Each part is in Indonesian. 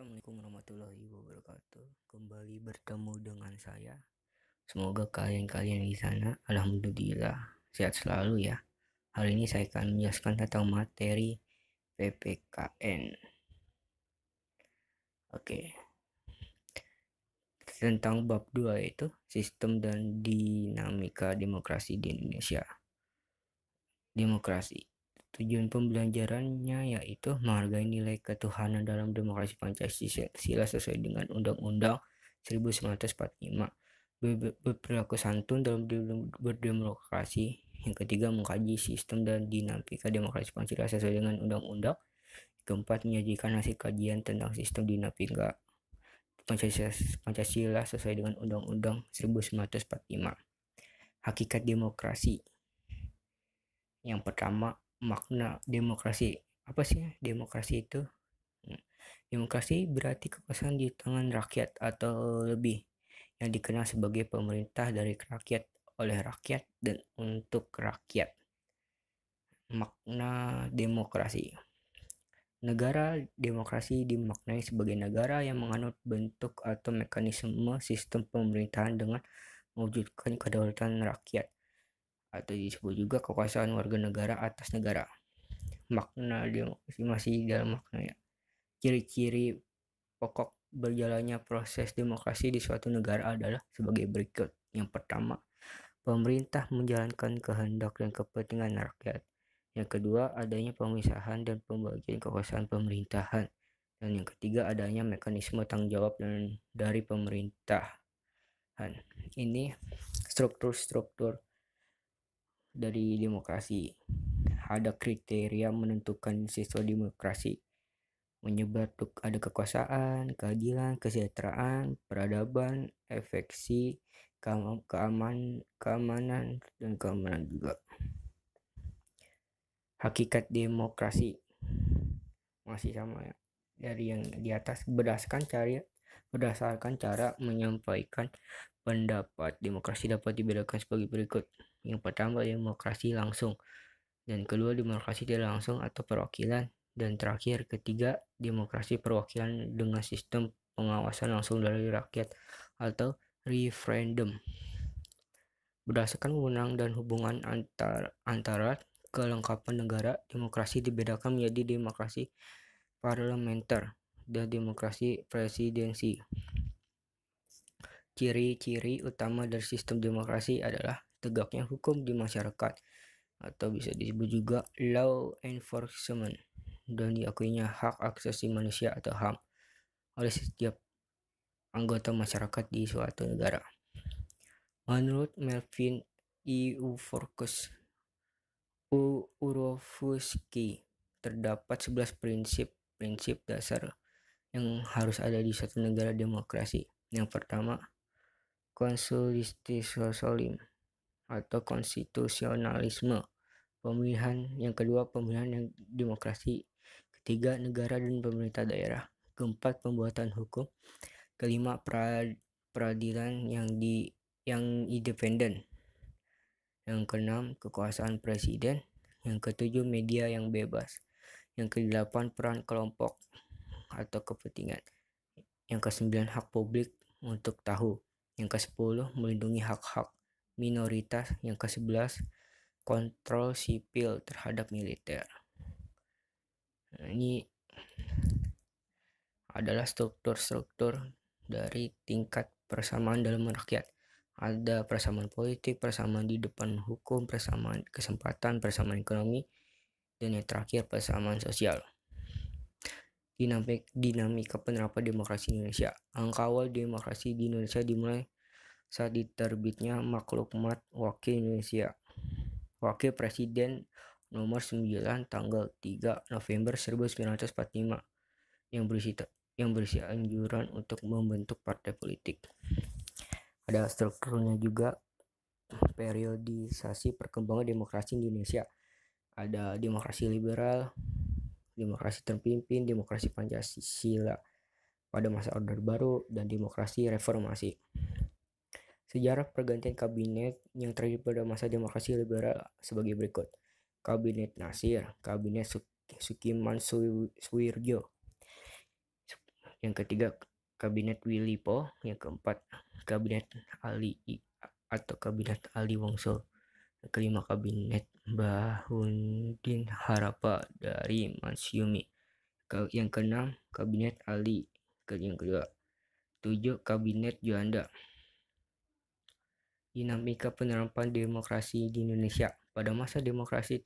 Assalamualaikum warahmatullahi wabarakatuh. Kembali bertemu dengan saya. Semoga kalian di sana, alhamdulillah, sehat selalu ya. Hari ini saya akan menjelaskan tentang materi PPKN. Oke. Tentang bab 2 yaitu sistem dan dinamika demokrasi di Indonesia. Demokrasi. Tujuan pembelajarannya yaitu menghargai nilai ketuhanan dalam demokrasi Pancasila sesuai dengan Undang-Undang 1945, berperilaku santun dalam berdemokrasi. Yang ketiga, mengkaji sistem dan dinamika demokrasi Pancasila sesuai dengan Undang-Undang. Keempat, menyajikan hasil kajian tentang sistem dinamika Pancasila sesuai dengan Undang-Undang 1945. Hakikat demokrasi. Yang pertama, makna demokrasi. Apa sih demokrasi itu? Demokrasi berarti kekuasaan di tangan rakyat atau lebih, yang dikenal sebagai pemerintah dari rakyat, oleh rakyat, dan untuk rakyat. Makna demokrasi. Negara demokrasi dimaknai sebagai negara yang menganut bentuk atau mekanisme sistem pemerintahan dengan mewujudkan kedaulatan rakyat, atau disebut juga kekuasaan warga negara atas negara. Makna demokrasi masih dalam maknanya. Ciri-ciri pokok berjalannya proses demokrasi di suatu negara adalah sebagai berikut. Yang pertama, pemerintah menjalankan kehendak dan kepentingan rakyat. Yang kedua, adanya pemisahan dan pembagian kekuasaan pemerintahan. Dan yang ketiga, adanya mekanisme tanggung jawab dari pemerintahan. Ini struktur-struktur dari demokrasi. Ada kriteria menentukan sistem demokrasi, ada kekuasaan, keadilan, kesejahteraan, peradaban, efeksi, keamanan, dan keamanan juga. Hakikat demokrasi masih sama ya, dari yang di atas. Berdasarkan cara menyampaikan pendapat, demokrasi dapat dibedakan sebagai berikut. Yang pertama, demokrasi langsung, dan kedua, demokrasi tidak langsung atau perwakilan, dan terakhir ketiga, demokrasi perwakilan dengan sistem pengawasan langsung dari rakyat atau referendum. Berdasarkan wewenang dan hubungan antara kelengkapan negara, demokrasi dibedakan menjadi demokrasi parlementer dan demokrasi presidensi. Ciri-ciri utama dari sistem demokrasi adalah tegaknya hukum di masyarakat, atau bisa disebut juga law enforcement, dan diakuinya hak asasi manusia atau HAM oleh setiap anggota masyarakat di suatu negara. Menurut Melvin E. Urofsky, terdapat 11 prinsip dasar yang harus ada di suatu negara demokrasi. Yang pertama, konstitusionalisme atau konstitusionalisme, pemilihan. Yang kedua, pemilihan yang demokrasi. Ketiga, negara dan pemerintah daerah. Keempat, pembuatan hukum. Kelima, peradilan yang independen. Yang keenam, kekuasaan presiden. Yang ketujuh, media yang bebas. Yang kedelapan, peran kelompok atau kepentingan. Yang kesembilan, hak publik untuk tahu. Yang kesepuluh, melindungi hak-hak minoritas. Yang ke-11, kontrol sipil terhadap militer. Nah, ini adalah struktur-struktur dari tingkat persamaan dalam rakyat. Ada persamaan politik, persamaan di depan hukum, persamaan kesempatan, persamaan ekonomi, dan yang terakhir persamaan sosial. Dinamika penerapan demokrasi Indonesia. Angka awal demokrasi di Indonesia dimulai saat diterbitnya Maklumat Wakil Indonesia, Wakil Presiden nomor 9 tanggal 3 November 1945 yang berisi anjuran untuk membentuk partai politik. Ada strukturnya juga, periodisasi perkembangan demokrasi di Indonesia. Ada demokrasi liberal, demokrasi terpimpin, demokrasi Pancasila pada masa Orde Baru, dan demokrasi reformasi. Sejarah pergantian kabinet yang terjadi pada masa demokrasi liberal sebagai berikut. Kabinet Nasir, Kabinet Sukiman Suwirjo, Yang ketiga, Kabinet Willy Po. Yang keempat, Kabinet Ali atau Kabinet Ali Wongso. Yang kelima, Kabinet Bahundin Harapa dari Masyumi. Yang keenam, Kabinet Ali. Yang kedua, 7, Kabinet Juanda. Dinamika penerapan demokrasi di Indonesia. Pada masa demokrasi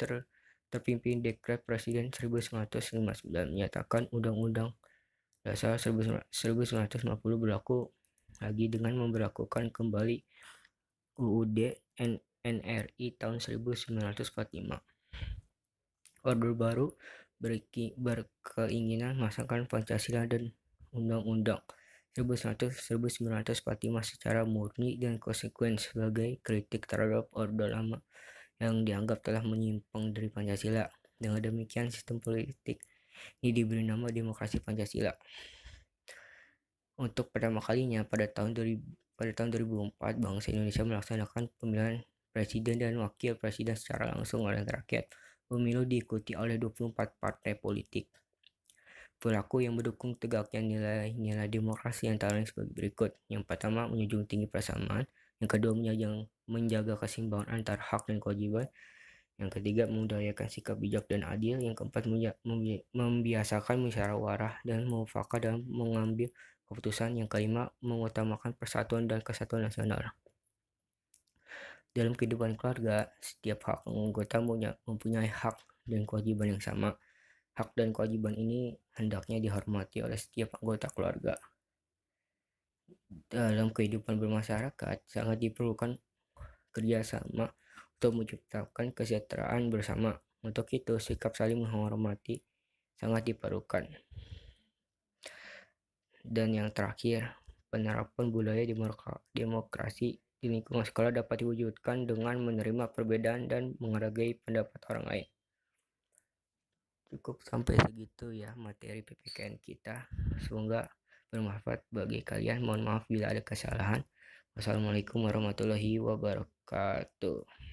terpimpin Dekret Presiden 1959 menyatakan Undang-Undang Dasar 1950 berlaku lagi dengan memberlakukan kembali UUD NRI tahun 1945. Orde Baru berkeinginan memasangkan Pancasila dan Undang-Undang 1945 secara murni dan konsekuen sebagai kritik terhadap Orde Lama yang dianggap telah menyimpang dari Pancasila. Dengan demikian, sistem politik ini diberi nama demokrasi Pancasila. Untuk pertama kalinya pada tahun 2004, bangsa Indonesia melaksanakan pemilihan presiden dan wakil presiden secara langsung oleh rakyat. Pemilu diikuti oleh 24 partai politik. Perilaku yang mendukung tegaknya nilai-nilai demokrasi antara lain sebagai berikut. Yang pertama, menjunjung tinggi persamaan. Yang kedua, menjaga keseimbangan antara hak dan kewajiban. Yang ketiga, memudayakan sikap bijak dan adil. Yang keempat, membiasakan musyawarah dan mufakat dalam mengambil keputusan. Yang kelima, mengutamakan persatuan dan kesatuan nasional. Dalam kehidupan keluarga, setiap anggota mempunyai hak dan kewajiban yang sama. Hak dan kewajiban ini hendaknya dihormati oleh setiap anggota keluarga. Dalam kehidupan bermasyarakat, sangat diperlukan kerjasama untuk menciptakan kesejahteraan bersama. Untuk itu, sikap saling menghormati sangat diperlukan. Dan yang terakhir, penerapan budaya demokrasi di lingkungan sekolah dapat diwujudkan dengan menerima perbedaan dan menghargai pendapat orang lain. Cukup sampai segitu ya materi PPKN kita. Semoga bermanfaat bagi kalian. Mohon maaf bila ada kesalahan. Wassalamualaikum warahmatullahi wabarakatuh.